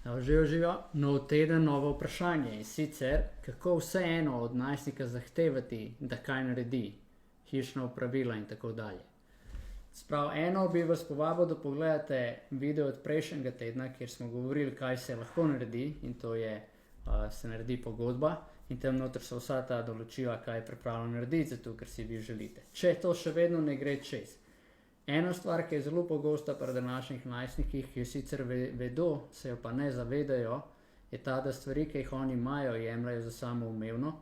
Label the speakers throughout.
Speaker 1: Živijo, nov teden, novo vprašanje in sicer, kako vseeno od najstnika zahtevati, da kaj naredi, hišna opravila in tako dalje. Sprav, eno bi vas povabil, da pogledate video od prejšnjega tedna, kjer smo govorili, kaj se lahko naredi, in to je, se naredi pogodba in tam noter so vsa ta določila, kaj je pripravljeno narediti, zato ker si vi želite. Če to še vedno ne gre čez. Ena stvar, ki je zelo pogosta pri današnjih najstnikih, ki jo sicer vedo, se jo pa ne zavedajo, je ta, da stvari, ki jih oni imajo, jemljajo za samoumevno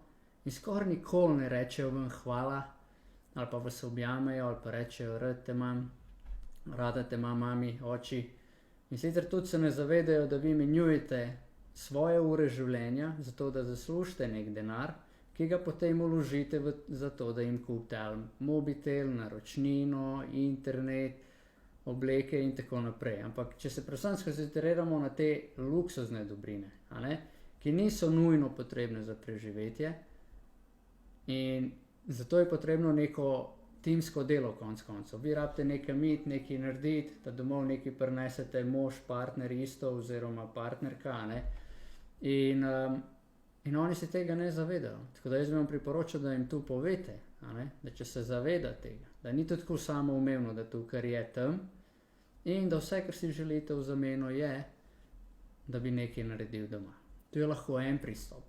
Speaker 1: in skoraj nikoli ne rečejo vam hvala, ali pa vas objamejo, ali pa rečejo rad te imam, rada te imam mami, oči. In sicer tudi se ne zavedajo, da vi menjujete svoje ure življenja, zato da zaslužite nek denar, ki ga potem vložite za to, da jim kupite ali mobitel, naročnino, internet, obleke in tako naprej. Ampak če se predvsem skoncentriramo na te luksuzne dobrine, ki niso nujno potrebne za preživetje, in zato je potrebno neko timsko delo konec koncev. Vi rabite nekaj iti, nekaj narediti, da domov nekaj prinesete, mož, partner isto oziroma partnerka, in oni se tega ne zavedajo. Tako da jaz bi vam priporočal, da jim tu povete, da če se zaveda tega, da ni to tako samoumevno, da to, kar je tam, in da vse, kar si želite v zameno, je, da bi nekaj naredil doma. To je lahko en pristop.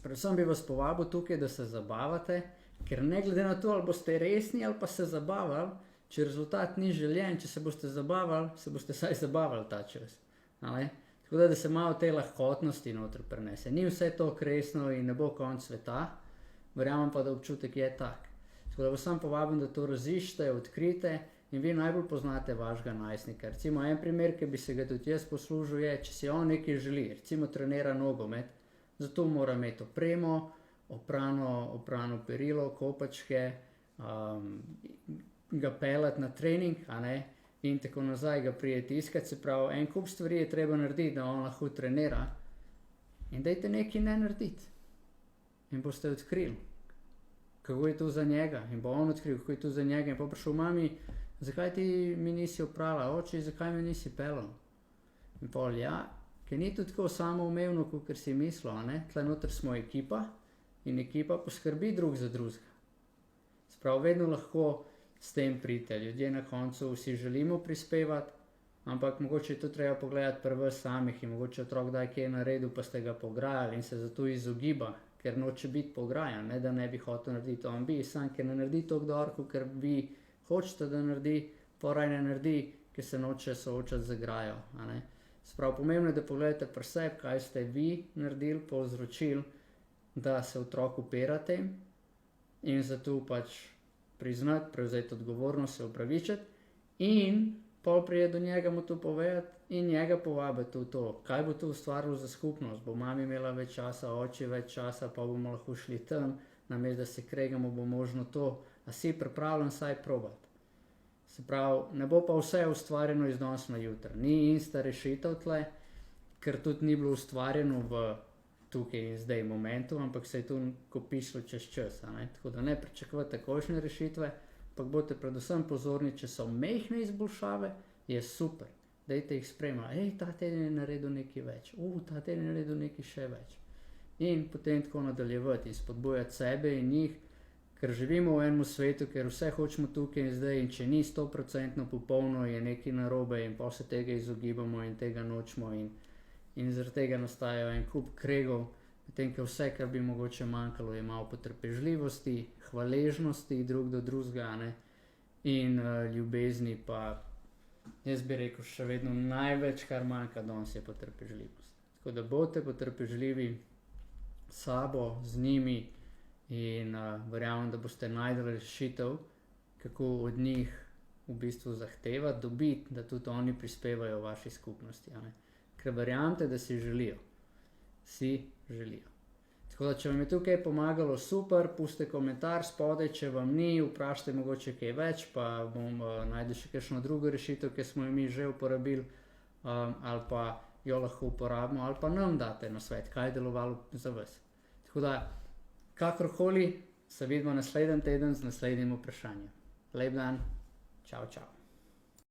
Speaker 1: Predvsem bi vas povabil tukaj, da se zabavate, ker ne glede na to, ali boste resni ali pa se zabavali, če rezultat ni željen, če se boste zabavali, se boste saj zabavali ta čas. Tako da se malo te lahkotnosti noter prenese. Ni vse to resno in ne bo konec sveta, verjamem pa, da občutek je tak. Tako da vas sam povabim, da to raziščete, odkrite in vi najbolj poznate vašega najstnika. Recimo en primer, ki bi se ga tudi jaz poslužil, je, če si on nekaj želi, recimo trenira nogomet, zato mora imeti opremo, oprano perilo, kopačke, ga peljati na trening, in tako nazaj ga prijeti iskat. Se pravi, en kup stvari je treba narediti, da on lahko trenira, in dajte nekaj ne narediti. In boste odkrili, kako je to za njega, in bo on odkril, kako je to za njega, in pa prišel, mami, zakaj ti mi nisi oprala, oči, zakaj me nisi peljal? In pol, ja, ker ni to tako samoumevno, kot si mislil, tle noter smo ekipa in ekipa poskrbi drug za drugega. Sprav, vedno lahko s tem pridite. Ljudje na koncu vsi želimo prispevati, ampak mogoče je to treba pogledati pri vas samih in mogoče otrok kdaj kaj je naredil, pa ste ga pograjali in se zato izogiba, ker noče biti pograjan, ne da ne bi hotel narediti, on bi, sam ker ne naredi toliko dobro, ker vi hočete, da naredi, poraj ne naredi, ker se noče soočati z grajo. Sprav, pomembno je, da pogledate pri sebi, kaj ste vi naredili, povzročili, da se otrok upira tem, in zato pač priznati, prevzeti odgovornost, se opravičiti in pol prije do njega mu to povedati in njega povabiti v to, kaj bo to ustvarilo za skupnost. Bo mami imela več časa, oči več časa, pa bomo lahko šli tam, namesto da se kregamo, bo možno to, a si pripravljen saj probati. Se pravi, ne bo pa vse ustvarjeno iz danes na jutri. Ni insta rešitev tle, ker tudi ni bilo ustvarjeno v tukaj in zdaj momentu, ampak se je tu kopišlo čez čas. Tako da ne pričakujete takojšnje rešitve, ampak boste predvsem pozorni, če so majhne izboljšave, je super. Dajte jih spremljati. Ta teden je naredil nekaj več. Ta teden je naredil nekaj še več. In potem tako nadaljevati in spodbujati sebe in njih, ker živimo v enem svetu, ker vse hočemo tukaj in zdaj, in če ni 100% popolno, je nekaj narobe in pa se tega izogibamo in tega nočemo in zaradi tega nastajajo en kup kregov, medtem ko vse, kar bi mogoče manjkalo, je malo potrpežljivosti, hvaležnosti drug do drugega, in ljubezni, pa jaz bi rekel, še vedno največ, kar manjka danes, je potrpežljivost. Tako da boste potrpežljivi s sabo, z njimi, in verjamem, da boste najdli rešitev, kako od njih v bistvu zahtevati, dobiti, da tudi oni prispevajo v vaši skupnosti. Ker verjamete, da si želijo. Si želijo. Tako da, če vam je tukaj pomagalo, super, pustite komentar spodaj, če vam ni, vprašajte mogoče kaj več, pa bom najdel še kakšno drugo rešitev, ki smo jo mi že uporabili, ali pa jo lahko uporabimo, ali pa nam date nasvet, kaj je delovalo za vas. Tako da, kakorkoli, se vidimo naslednji teden z naslednjim vprašanjem. Lep dan, čau, čau.